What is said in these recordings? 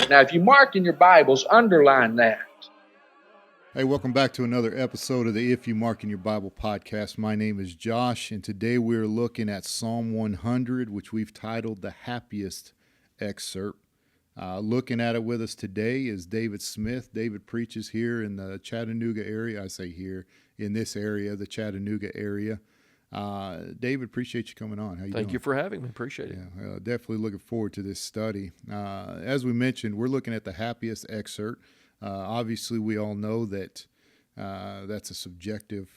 Now, if you mark in your Bibles, underline that. Hey, welcome back to another episode of the If You Mark in Your Bible podcast. My name is Josh, and today we're looking at Psalm 100, which we've titled The Happiest Excerpt. Looking at it with us today is David Smith. David preaches here in the Chattanooga area. I say here, in this area, the Chattanooga area. David, appreciate you coming on. How you doing? Thank you for having me. Appreciate it. Yeah, definitely looking forward to this study. As we mentioned, we're looking at the Happiest Excerpt. Obviously, we all know that that's a subjective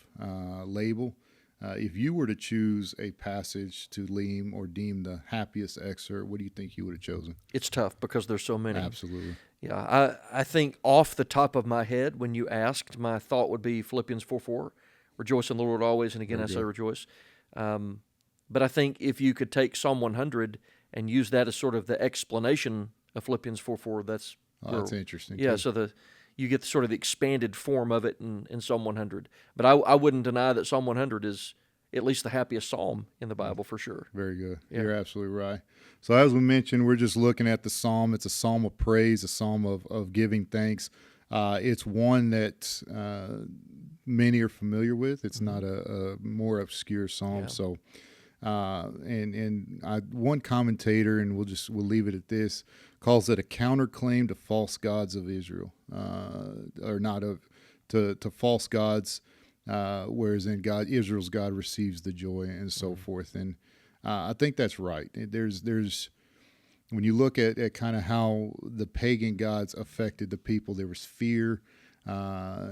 label. If you were to choose a passage to deem the happiest excerpt, what do you think you would have chosen? It's tough because there's so many. Absolutely. Yeah, I think off the top of my head, when you asked, my thought would be Philippians 4:4, rejoice in the Lord always, and again Very I say good. rejoice. But I think if you could take Psalm 100 and use that as sort of the explanation of Philippians 4:4, that's interesting. Yeah, too. so you get sort of the expanded form of it in Psalm 100. But I wouldn't deny that Psalm 100 is at least the happiest psalm in the Bible for sure. Very good. Yeah. You're absolutely right. So as we mentioned, we're just looking at the psalm. It's a psalm of praise, a psalm of giving thanks. It's one that many are familiar with. It's not a more obscure psalm. Yeah. So, one commentator, and we'll leave it at this, calls it a counterclaim to false gods of Israel, to false gods. Whereas in Israel's God receives the joy and so forth. And I think that's right. There's when you look at kind of how the pagan gods affected the people, there was fear,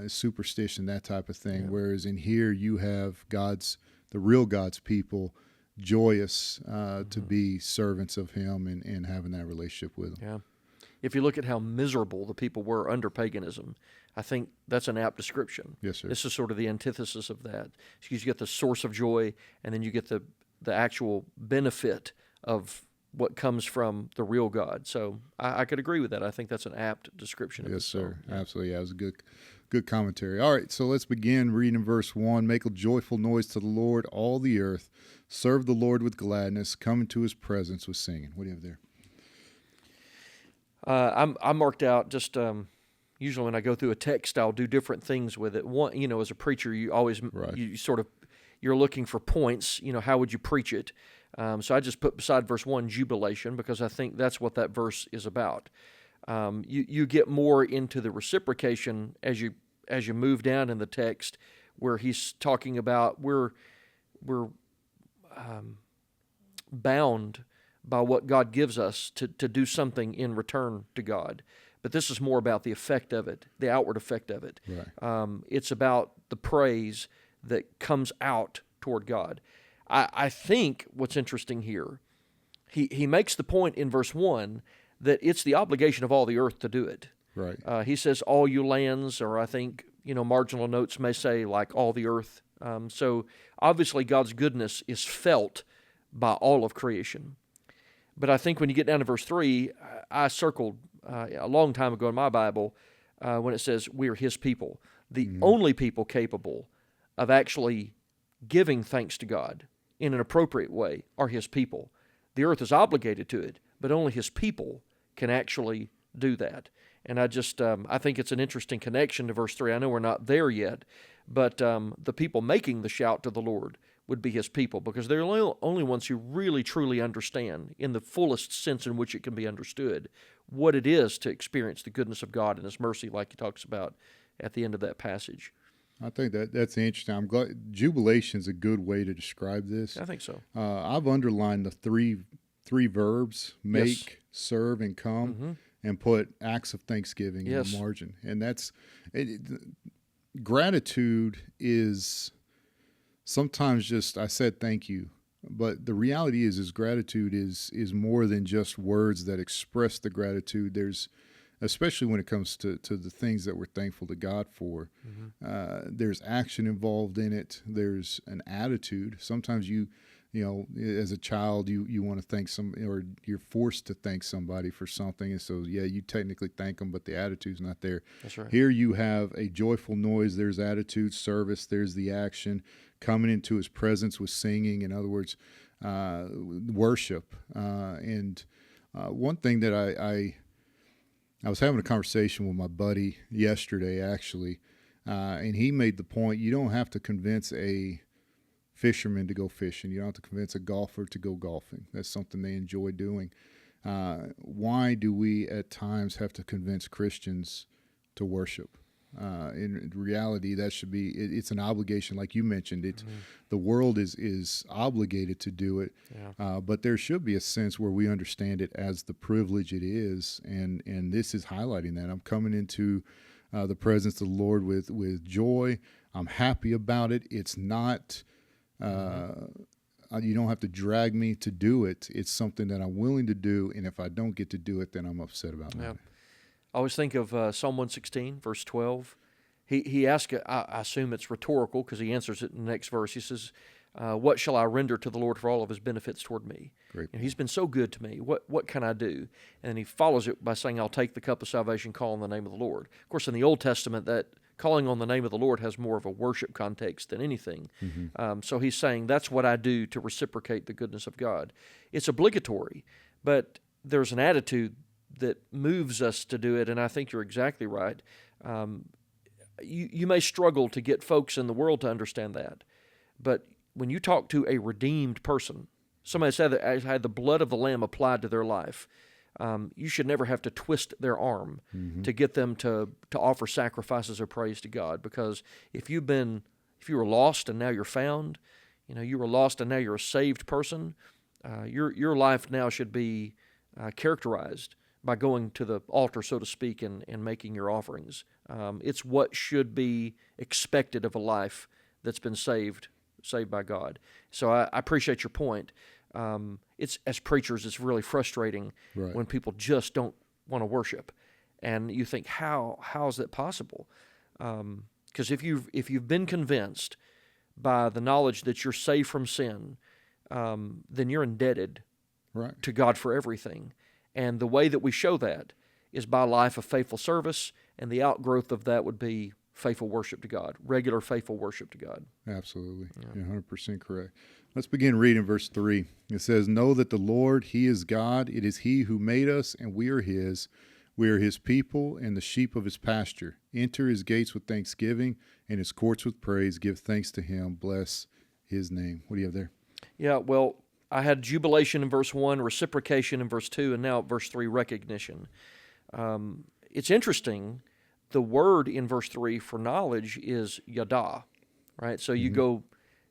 superstition, that type of thing. Yeah. Whereas in here you have the real God's people, joyous to be servants of Him and having that relationship with Him. Yeah. If you look at how miserable the people were under paganism, I think that's an apt description. Yes, sir. This is sort of the antithesis of that. So you get the source of joy, and then you get the actual benefit of what comes from the real God. So I could agree with that. I think that's an apt description of Yes, the sir. psalm. Yeah. Absolutely. Yeah, it was a good commentary. All right, so let's begin reading verse 1. Make a joyful noise to the Lord, all the earth. Serve the Lord with gladness. Come into His presence with singing. What do you have there? I marked out just usually when I go through a text, I'll do different things with it. One, as a preacher, you always you're looking for points. How would you preach it? So I just put beside verse 1 jubilation, because I think that's what that verse is about. You get more into the reciprocation as you move down in the text, where he's talking about we're bound by what God gives us to do something in return to God. But this is more about the effect of it, the outward effect of it. Right. It's about the praise that comes out toward God. I think what's interesting here, he makes the point in verse 1 that it's the obligation of all the earth to do it. Right. He says, all you lands, or I think, marginal notes may say like all the earth. So obviously God's goodness is felt by all of creation. But I think when you get down to verse 3, I circled a long time ago in my Bible when it says we are His people. The only people capable of actually giving thanks to God in an appropriate way are His people. The earth is obligated to it, but only His people can actually do that. And I think it's an interesting connection to verse 3. I know we're not there yet, but the people making the shout to the Lord would be His people, because they're the only ones who really, truly understand, in the fullest sense in which it can be understood, what it is to experience the goodness of God and His mercy, like He talks about at the end of that passage. I think that's interesting. I'm glad jubilation is a good way to describe this. I think so. I've underlined the three verbs: make, Yes. serve, and come, and put acts of thanksgiving in the margin. And that's gratitude is sometimes just I said thank you, but the reality is gratitude is more than just words that express the gratitude. There's, especially when it comes to the things that we're thankful to God for, there's action involved in it. There's an attitude. Sometimes you as a child, you want to thank or you're forced to thank somebody for something. And so, you technically thank them, but the attitude's not there. That's right. Here you have a joyful noise. There's attitude, service. There's the action, coming into His presence with singing. In other words, worship. And one thing that I was having a conversation with my buddy yesterday, actually, and he made the point, you don't have to convince a fisherman to go fishing. You don't have to convince a golfer to go golfing. That's something they enjoy doing. Why do we at times have to convince Christians to worship? In reality, that should be, it's an obligation, like you mentioned. It's the world is obligated to do it, but there should be a sense where we understand it as the privilege it is, and this is highlighting that. I'm coming into the presence of the Lord with joy. I'm happy about it. It's not, you don't have to drag me to do it. It's something that I'm willing to do, and if I don't get to do it, then I'm upset about it. I always think of Psalm 116, verse 12. He asks, I assume it's rhetorical because he answers it in the next verse. He says, what shall I render to the Lord for all of his benefits toward me? Great. He's been so good to me. What can I do? And he follows it by saying, I'll take the cup of salvation, call on the name of the Lord. Of course, in the Old Testament, that calling on the name of the Lord has more of a worship context than anything. So he's saying, that's what I do to reciprocate the goodness of God. It's obligatory, but there's an attitude that moves us to do it, and I think you're exactly right. You may struggle to get folks in the world to understand that, but when you talk to a redeemed person, somebody said that has had the blood of the Lamb applied to their life, you should never have to twist their arm to get them to offer sacrifices of praise to God, because if you were lost and now you're found, you were lost and now you're a saved person, your life now should be characterized by going to the altar, so to speak, and making your offerings. It's what should be expected of a life that's been saved by God. So I appreciate your point. It's, as preachers, it's really frustrating when people just don't want to worship, and you think, how is that possible? Because if you've been convinced by the knowledge that you're saved from sin, then you're indebted to God for everything. And the way that we show that is by a life of faithful service, and the outgrowth of that would be faithful worship to God, regular faithful worship to God. Absolutely. You're 100% correct. Let's begin reading verse 3. It says, know that the Lord, he is God. It is he who made us, and we are his. We are his people and the sheep of his pasture. Enter his gates with thanksgiving and his courts with praise. Give thanks to him. Bless his name. What do you have there? Yeah, well, I had jubilation in verse 1, reciprocation in verse 2, and now verse 3, recognition. It's interesting. The word in verse 3 for knowledge is yada, right? So you go,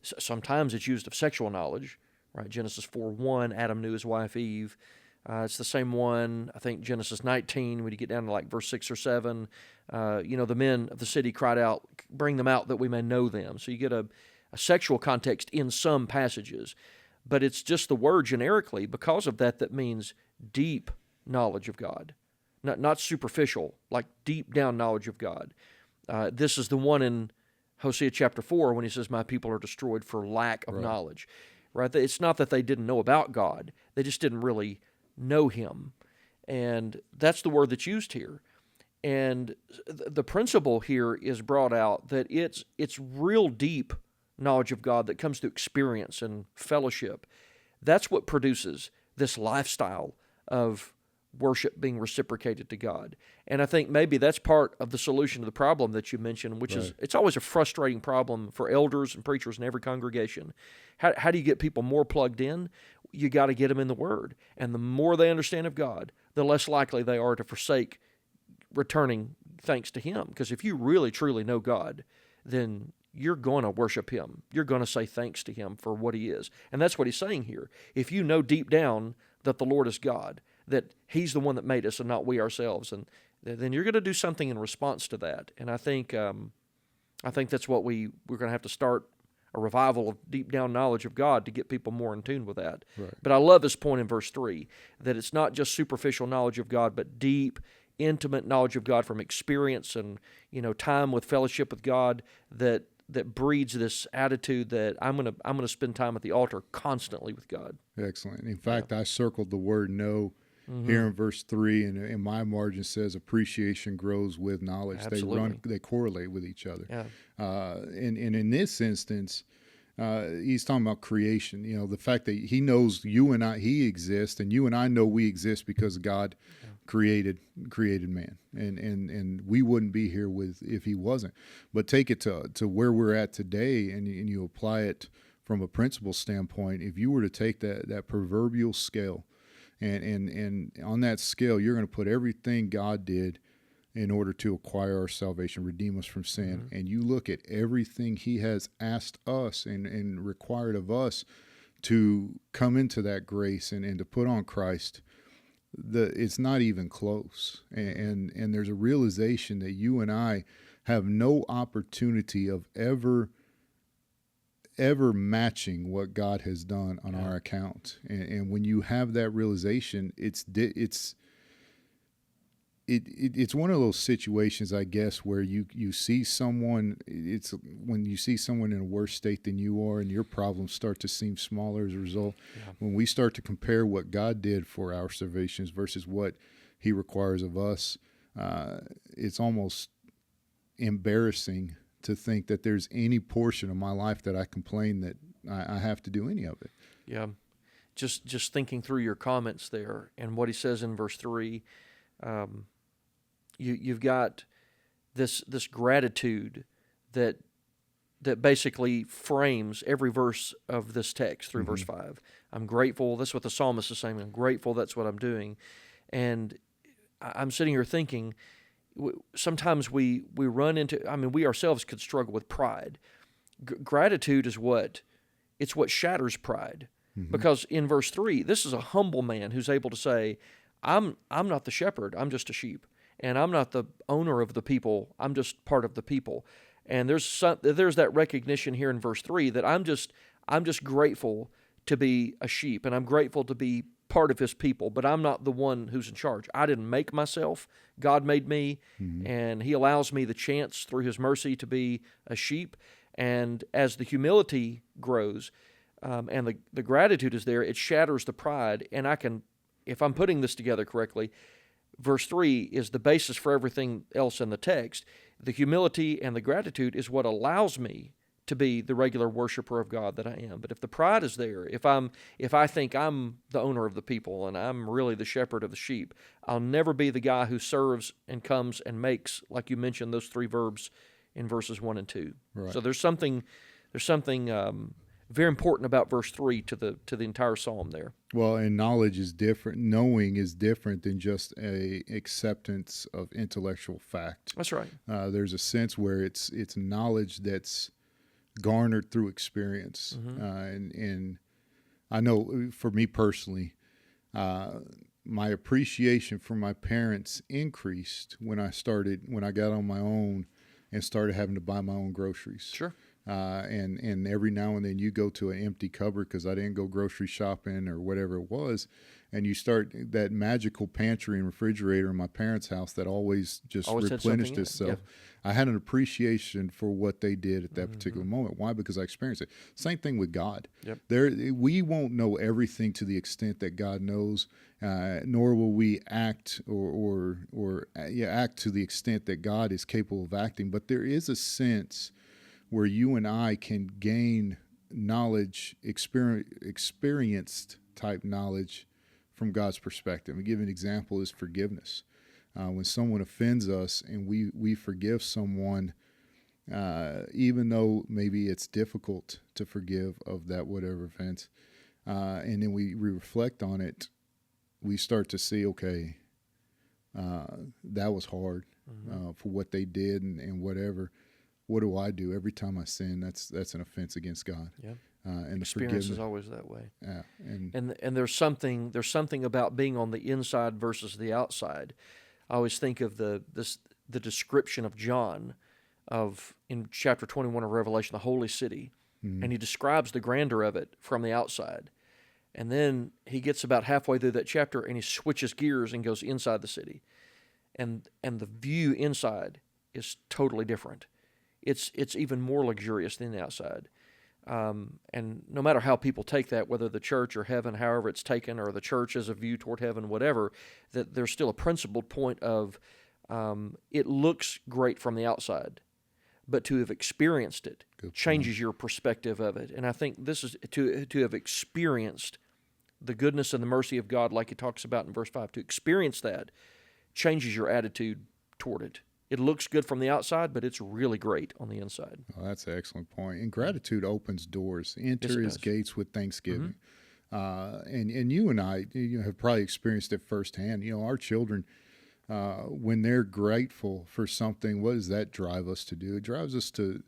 sometimes it's used of sexual knowledge, right? Genesis 4:1, Adam knew his wife Eve. It's the same one, I think, Genesis 19, when you get down to like verse 6 or 7. The men of the city cried out, bring them out that we may know them. So you get a sexual context in some passages. But it's just the word generically, because of that means deep knowledge of God. Not superficial, like deep down knowledge of God. This is the one in Hosea chapter 4 when he says, my people are destroyed for lack of knowledge. Right? It's not that they didn't know about God. They just didn't really know him. And that's the word that's used here. And the principle here is brought out that it's real deep knowledge of God that comes through experience and fellowship. That's what produces this lifestyle of worship being reciprocated to God. And I think maybe that's part of the solution to the problem that you mentioned, which is it's always a frustrating problem for elders and preachers in every congregation. How do you get people more plugged in? You got to get them in the Word. And the more they understand of God, the less likely they are to forsake returning thanks to him. Because if you really, truly know God, then you're going to worship him. You're going to say thanks to him for what he is. And that's what he's saying here. If you know deep down that the Lord is God, that he's the one that made us and not we ourselves, and then you're going to do something in response to that. And I think that's what we're going to have to start a revival of deep down knowledge of God to get people more in tune with that. But I love this point in verse 3, that it's not just superficial knowledge of God, but deep, intimate knowledge of God from experience and time with fellowship with God that breeds this attitude that I'm gonna spend time at the altar constantly with God. Excellent. In fact, I circled the word know here in verse 3, and in my margin says appreciation grows with knowledge. Absolutely. They correlate with each other. Yeah. And in this instance, he's talking about creation. The fact that he knows you and I, he exists, and you and I know we exist because God created man, and we wouldn't be here if he wasn't. But take it to where we're at today, and you apply it from a principle standpoint. If you were to take that proverbial scale, and on that scale, you're going to put everything God did in order to acquire our salvation, redeem us from sin, and you look at everything he has asked us and required of us to come into that grace and to put on Christ, it's not even close. And there's a realization that you and I have no opportunity of ever matching what God has done on our account. And when you have that realization, it's one of those situations, I guess, where you see someone. It's when you see someone in a worse state than you are, and your problems start to seem smaller as a result. Yeah. When we start to compare what God did for our salvations versus what He requires of us, it's almost embarrassing to think that there's any portion of my life that I complain that I have to do any of it. Yeah, just thinking through your comments there and what he says in verse 3. You've got this gratitude that basically frames every verse of this text through verse 5. I'm grateful. That's what the psalmist is saying. I'm grateful. That's what I'm doing. And I'm sitting here thinking, sometimes we run into, we ourselves could struggle with pride. Gratitude is what shatters pride. Because in verse 3, this is a humble man who's able to say, I'm not the shepherd, I'm just a sheep. And I'm not the owner of the people, I'm just part of the people. And there's that recognition here in verse 3 that I'm just grateful to be a sheep, and I'm grateful to be part of his people, but I'm not the one who's in charge. I didn't make myself. God made me, and he allows me the chance through his mercy to be a sheep. And as the humility grows and the gratitude is there, it shatters the pride. And I can, if I'm putting this together correctly, verse 3 is the basis for everything else in the text. The humility and the gratitude is what allows me to be the regular worshiper of God that I am. But if the pride is there, if I think I'm the owner of the people and I'm really the shepherd of the sheep, I'll never be the guy who serves and comes and makes, like you mentioned, those three verbs in verses 1 and 2. Right. So there's something very important about verse 3 to the entire psalm there. Well, and knowledge is different. Knowing is different than just a acceptance of intellectual fact. That's right. There's a sense where it's knowledge that's garnered through experience. And I know for me personally, my appreciation for my parents increased when I got on my own and started having to buy my own groceries. Sure. And every now and then you go to an empty cupboard because I didn't go grocery shopping or whatever it was, and you start that magical pantry and refrigerator in my parents' house that always replenished itself. Yeah. I had an appreciation for what they did at that particular moment. Why? Because I experienced it. Same thing with God. Yep. We won't know everything to the extent that God knows, nor will we act or act to the extent that God is capable of acting. But there is a sense where you and I can gain knowledge, experienced type knowledge from God's perspective. And give an example is forgiveness. When someone offends us and we forgive someone, even though maybe it's difficult to forgive of that whatever offense, and then we reflect on it, we start to see, okay, that was hard for what they did and whatever. What do I do every time I sin? That's an offense against God. Yeah. And experience is always that way. Yeah. And there's something about being on the inside versus the outside. I always think of the description of John in chapter 21 of Revelation, the holy city, and he describes the grandeur of it from the outside. And then he gets about halfway through that chapter and he switches gears and goes inside the city. And the view inside is totally different. It's even more luxurious than the outside. And no matter how people take that, whether the church or heaven, however it's taken, or the church as a view toward heaven, whatever, that there's still a principled point of it looks great from the outside, but to have experienced it changes your perspective of it. And I think this is to have experienced the goodness and the mercy of God, like he talks about in verse 5, to experience that changes your attitude toward it. It looks good from the outside, but it's really great on the inside. Oh, that's an excellent point. And gratitude opens doors. Enter Yes, it his does. gates with thanksgiving. And you and I, have probably experienced it firsthand. Our children, when they're grateful for something, what does that drive us to do? It drives us to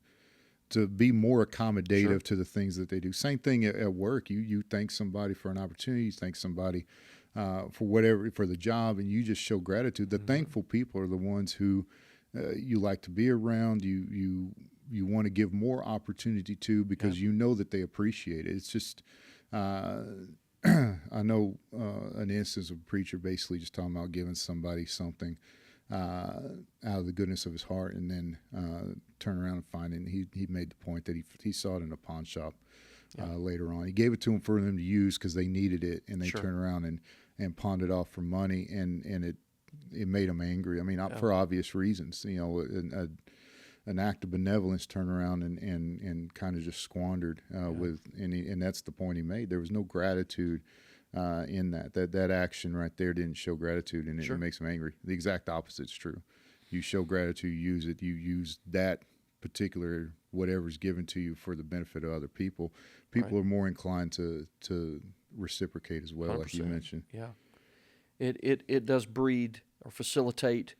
be more accommodative to the things that they do. Same thing at work. You thank somebody for an opportunity. You thank somebody for the job, and you just show gratitude. The thankful people are the ones who you like to be around. You want to give more opportunity to, because you know that they appreciate it. It's just I know an instance of a preacher basically just talking about giving somebody something out of the goodness of his heart, and then turn around and find it. And he made the point that he saw it in a pawn shop later on. He gave it to them for them to use because they needed it, and they turned around and pawned it off for money, and it made them angry. I mean, for obvious reasons. An act of benevolence turned around and kind of just squandered and that's the point he made. There was no gratitude in that action right there didn't show gratitude, and it makes them angry. The exact opposite's true. You show gratitude, you use it, you use that particular whatever's given to you for the benefit of other people. People are more inclined to reciprocate as well, 100%. Like you mentioned. Yeah, it does breed or facilitate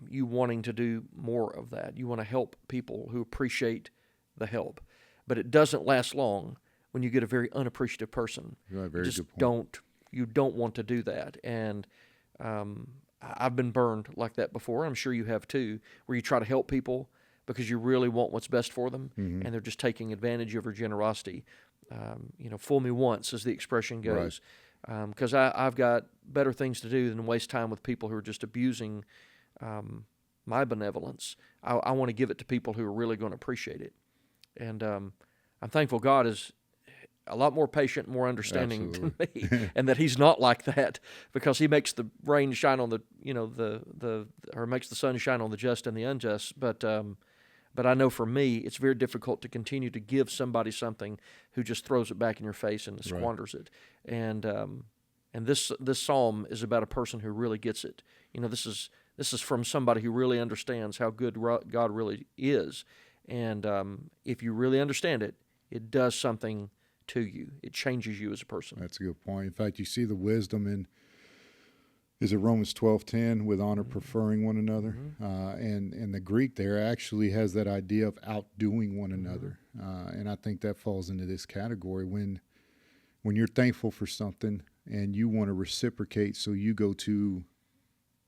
you wanting to do more of that. You want to help people who appreciate the help, but it doesn't last long when you get a very unappreciative person. Right, very good point. You don't want to do that. And I've been burned like that before. I'm sure you have too, where you try to help people because you really want what's best for them, and they're just taking advantage of your generosity. Fool me once, as the expression goes. Because I've got better things to do than waste time with people who are just abusing my benevolence. I want to give it to people who are really going to appreciate it. And I'm thankful God is a lot more patient, more understanding than me, and that He's not like that, because He makes the rain shine on or makes the sun shine on the just and the unjust. But I know for me, it's very difficult to continue to give somebody something who just throws it back in your face and squanders it. And this psalm is about a person who really gets it. This is from somebody who really understands how good God really is. And if you really understand it, it does something to you. It changes you as a person. That's a good point. In fact, you see the wisdom in, is it Romans 12:10, with honor preferring one another? And the Greek there actually has that idea of outdoing one another. And I think that falls into this category. When you're thankful for something and you want to reciprocate, so you go to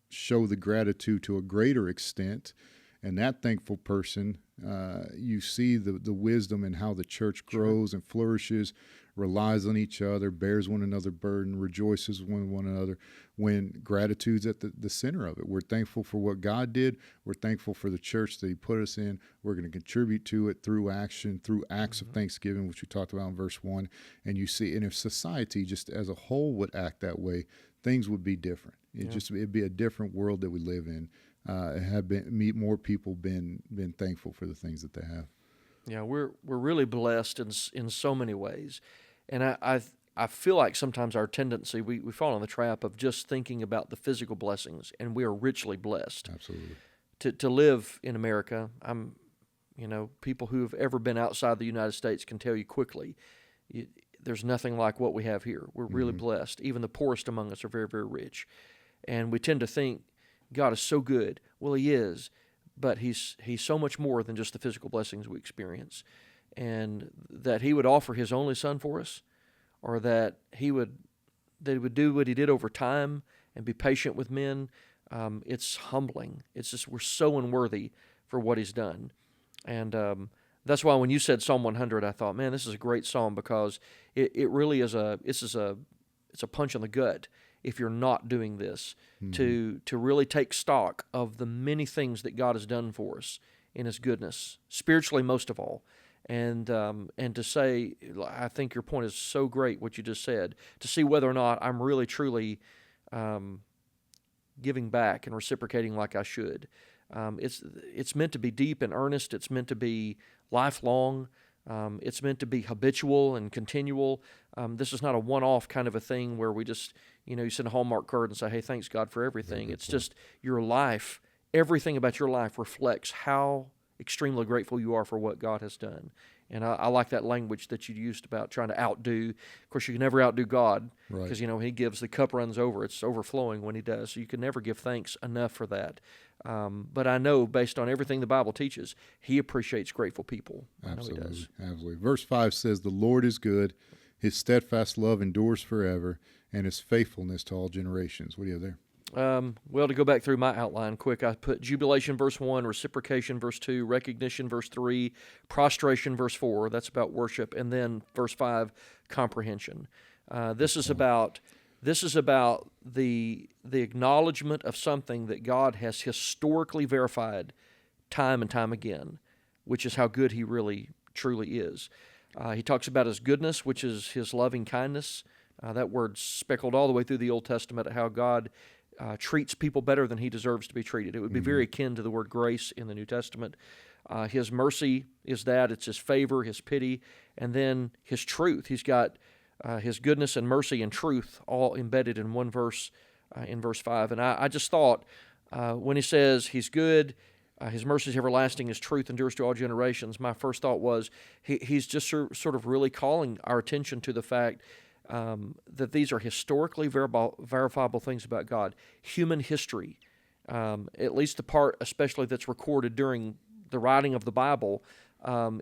show the gratitude to a greater extent, and that thankful person, you see the wisdom in how the church grows and flourishes, relies on each other, bears one another's burden, rejoices with one another, when gratitude's at the center of it. We're thankful for what God did. We're thankful for the church that He put us in. We're going to contribute to it through action, through acts of thanksgiving, which we talked about in verse 1. And you see, and if society just as a whole would act that way, things would be different. It'd be a different world that we live in. More people been thankful for the things that they have. Yeah, we're really blessed in so many ways, and I feel like sometimes our tendency, we fall in the trap of just thinking about the physical blessings, and we are richly blessed. Absolutely. To live in America, people who have ever been outside the United States can tell you quickly, there's nothing like what we have here. We're really blessed. Even the poorest among us are very, very rich, and we tend to think God is so good. Well, He is, but He's so much more than just the physical blessings we experience. And that He would offer His only Son for us, or that He would do what He did over time and be patient with men, it's humbling. It's just, we're so unworthy for what He's done. And that's why when you said Psalm 100, I thought, man, this is a great psalm, because it really is it's a punch in the gut if you're not doing this, to really take stock of the many things that God has done for us in His goodness, spiritually most of all, and to say, I think your point is so great, what you just said, to see whether or not I'm really truly giving back and reciprocating like I should. It's meant to be deep and earnest. It's meant to be lifelong. It's meant to be habitual and continual. This is not a one-off kind of a thing where we just, You send a Hallmark card and say, hey, thanks God for everything. It's just your life, everything about your life reflects how extremely grateful you are for what God has done. And I like that language that you used about trying to outdo. Of course, you can never outdo God because, He gives, the cup runs over. It's overflowing when He does. So you can never give thanks enough for that. But I know, based on everything the Bible teaches, He appreciates grateful people. Absolutely, I know He does. absolutely. Verse 5 says, "The Lord is good. His steadfast love endures forever, and His faithfulness to all generations." What do you have there? Well, to go back through my outline quick, I put jubilation, verse 1, reciprocation, verse 2, recognition, verse 3, prostration, verse 4. That's about worship. And then verse 5, comprehension. This is about the acknowledgement of something that God has historically verified time and time again, which is how good He really, truly is. He talks about His goodness, which is His loving kindness. That word's speckled all the way through the Old Testament at how God treats people better than He deserves to be treated. It would be very akin to the word grace in the New Testament. His mercy is that. It's His favor, His pity, and then His truth. He's got His goodness and mercy and truth all embedded in one verse, in verse 5. And I just thought, when He says He's good, His mercy is everlasting, His truth endures to all generations, my first thought was He's just sort of really calling our attention to the fact that these are historically verifiable things about God. Human history, at least the part especially that's recorded during the writing of the Bible,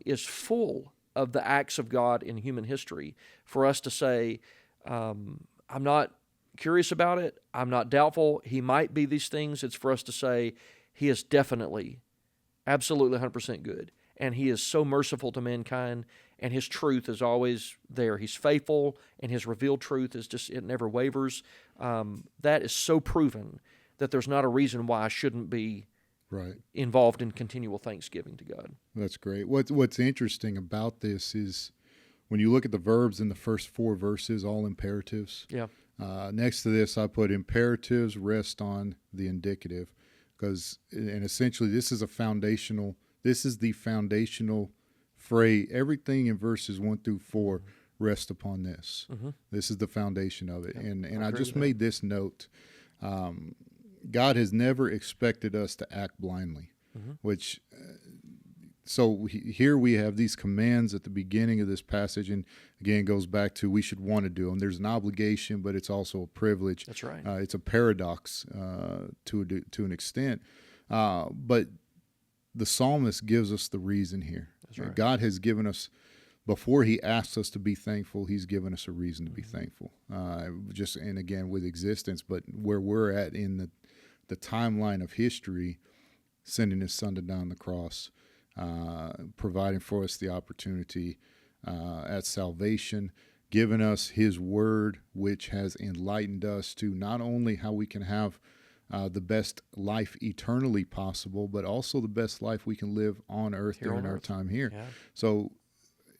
is full of the acts of God in human history. For us to say, I'm not curious about it, I'm not doubtful, He might be these things, it's for us to say, He is definitely, absolutely 100% good. And He is so merciful to mankind, and His truth is always there. He's faithful, and His revealed truth is just, it never wavers. That is so proven that there's not a reason why I shouldn't be involved in continual thanksgiving to God. That's great. What's interesting about this is when you look at the verbs in the first 4 verses, all imperatives. Yeah. Next to this, I put imperatives rest on the indicative, and essentially this is the foundational phrase. Everything in verses 1 through 4 rest upon this. This is the foundation of it. And I just made this note. God has never expected us to act blindly, which so here we have these commands at the beginning of this passage, and again goes back to we should want to do them. There's an obligation, but it's also a privilege. That's right. It's a paradox to an extent, but the psalmist gives us the reason here. That's right. God has given us, before He asks us to be thankful, He's given us a reason to be thankful. And again with existence, but where we're at in the timeline of history, sending His Son to die on the cross, providing for us the opportunity at salvation, giving us His Word, which has enlightened us to not only how we can have the best life eternally possible, but also the best life we can live on earth during our time here. Yeah. So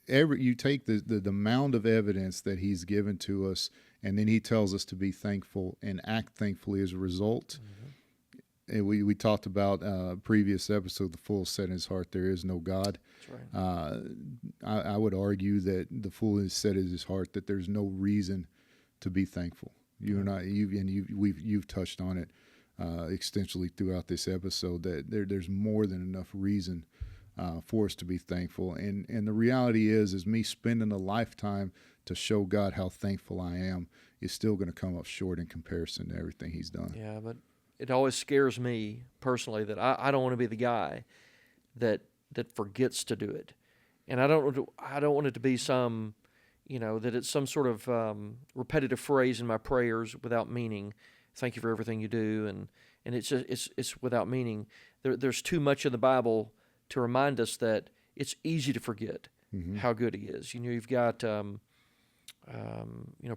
you take the mound of evidence that He's given to us, and then He tells us to be thankful and act thankfully as a result. And we talked about previous episode, the fool said in his heart, there is no God. That's right. I would argue that the fool has said in his heart that there's no reason to be thankful. You've touched on it extensively throughout this episode, that there's more than enough reason for us to be thankful. And the reality is me spending a lifetime to show God how thankful I am is still going to come up short in comparison to everything He's done. Yeah, but it always scares me personally that I don't want to be the guy that forgets to do it. And I don't want it to be some, that it's some sort of repetitive phrase in my prayers without meaning. Thank you for everything you do, and it's just it's without meaning. There's too much in the Bible to remind us that it's easy to forget how good He is. You've got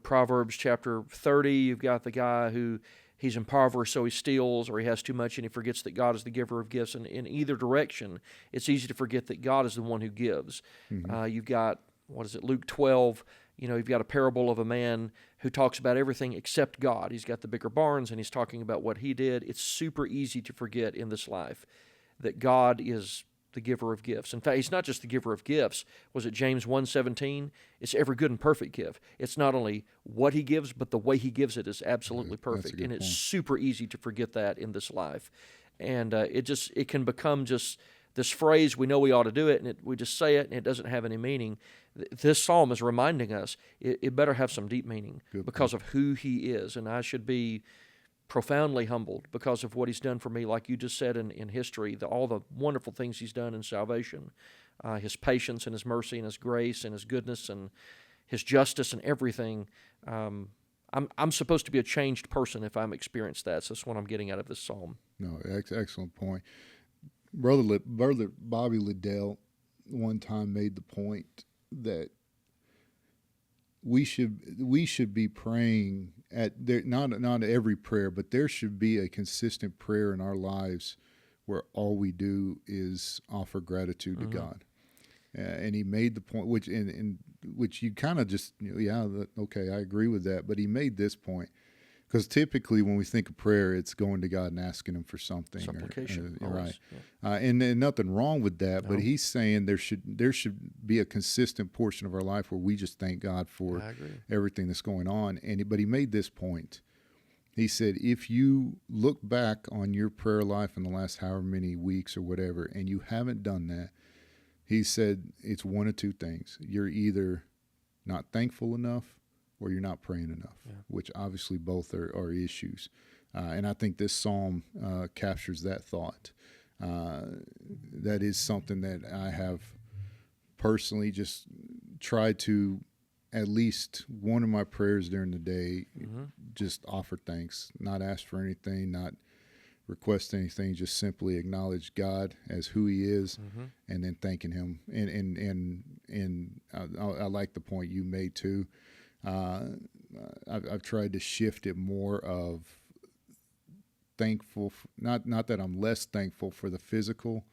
Proverbs chapter 30. You've got the guy who he's impoverished, so he steals, or he has too much and he forgets that God is the giver of gifts. And in either direction, it's easy to forget that God is the one who gives. You've got Luke 12. You've got a parable of a man who talks about everything except God. He's got the bigger barns, and he's talking about what he did. It's super easy to forget in this life that God is the giver of gifts. In fact, he's not just the giver of gifts. Was it James 1:17? It's every good and perfect gift. It's not only what he gives, but the way he gives it is absolutely perfect. And it's super easy to forget that in this life. And it can become just this phrase, we know we ought to do it, and we just say it, and it doesn't have any meaning. This psalm is reminding us it better have some deep meaning because of who he is. And I should be profoundly humbled because of what he's done for me, like you just said in history, all the wonderful things he's done in salvation, his patience and his mercy and his grace and his goodness and his justice and everything. I'm supposed to be a changed person if I'm experienced that. So that's what I'm getting out of this psalm. No, excellent point. Brother Bobby Liddell one time made the point that we should be praying at not every prayer, but there should be a consistent prayer in our lives where all we do is offer gratitude to God. And he made the point, which you kind of just, okay, I agree with that. But he made this point, because typically when we think of prayer, it's going to God and asking him for something. Supplication, right? Yeah. And nothing wrong with that. No. But he's saying there should be a consistent portion of our life where we just thank God for everything that's going on. But he made this point. He said, if you look back on your prayer life in the last however many weeks or whatever, and you haven't done that, he said it's one of two things. You're either not thankful enough or you're not praying enough, which obviously both are issues. And I think this psalm captures that thought. That is something that I have personally just tried to, at least one of my prayers during the day, just offer thanks, not ask for anything, not request anything, just simply acknowledge God as who he is, and then thanking him. And I like the point you made too. I've tried to shift it more of thankful, not that I'm less thankful for the physical,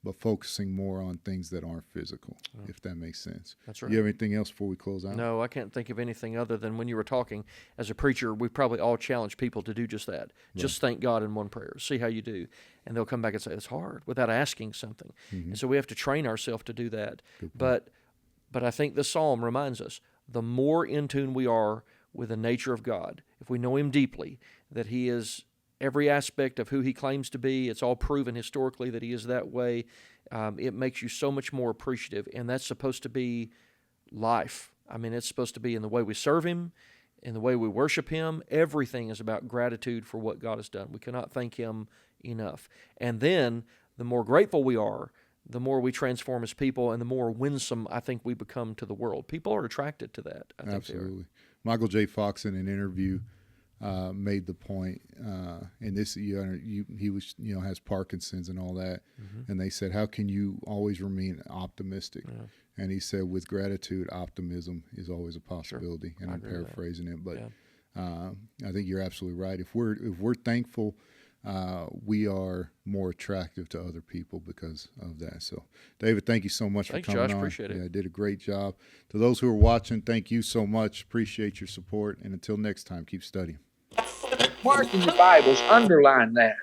but focusing more on things that aren't physical, if that makes sense. That's right. Do you have anything else before we close out? No, I can't think of anything other than when you were talking, as a preacher, we probably all challenge people to do just that. Just thank God in one prayer. See how you do. And they'll come back and say, it's hard, without asking something. And so we have to train ourselves to do that. But I think the psalm reminds us, the more in tune we are with the nature of God, if we know him deeply, that he is every aspect of who he claims to be, it's all proven historically that he is that way, it makes you so much more appreciative. And that's supposed to be life. I mean, it's supposed to be in the way we serve him, in the way we worship him. Everything is about gratitude for what God has done. We cannot thank him enough. And then the more grateful we are, the more we transform as people, and the more winsome I think we become to the world. People are attracted to that. I think absolutely. Michael J. Fox, in an interview, made the point, and this, he was, has Parkinson's and all that, and they said, how can you always remain optimistic? And he said, with gratitude, optimism is always a possibility. And I'm paraphrasing it, but I think you're absolutely right. If we're thankful, we are more attractive to other people because of that. So, David, thank you so much for coming on. Josh, appreciate it. Yeah, did a great job. To those who are watching, thank you so much. Appreciate your support. And until next time, keep studying. Mark in your Bibles, underline that.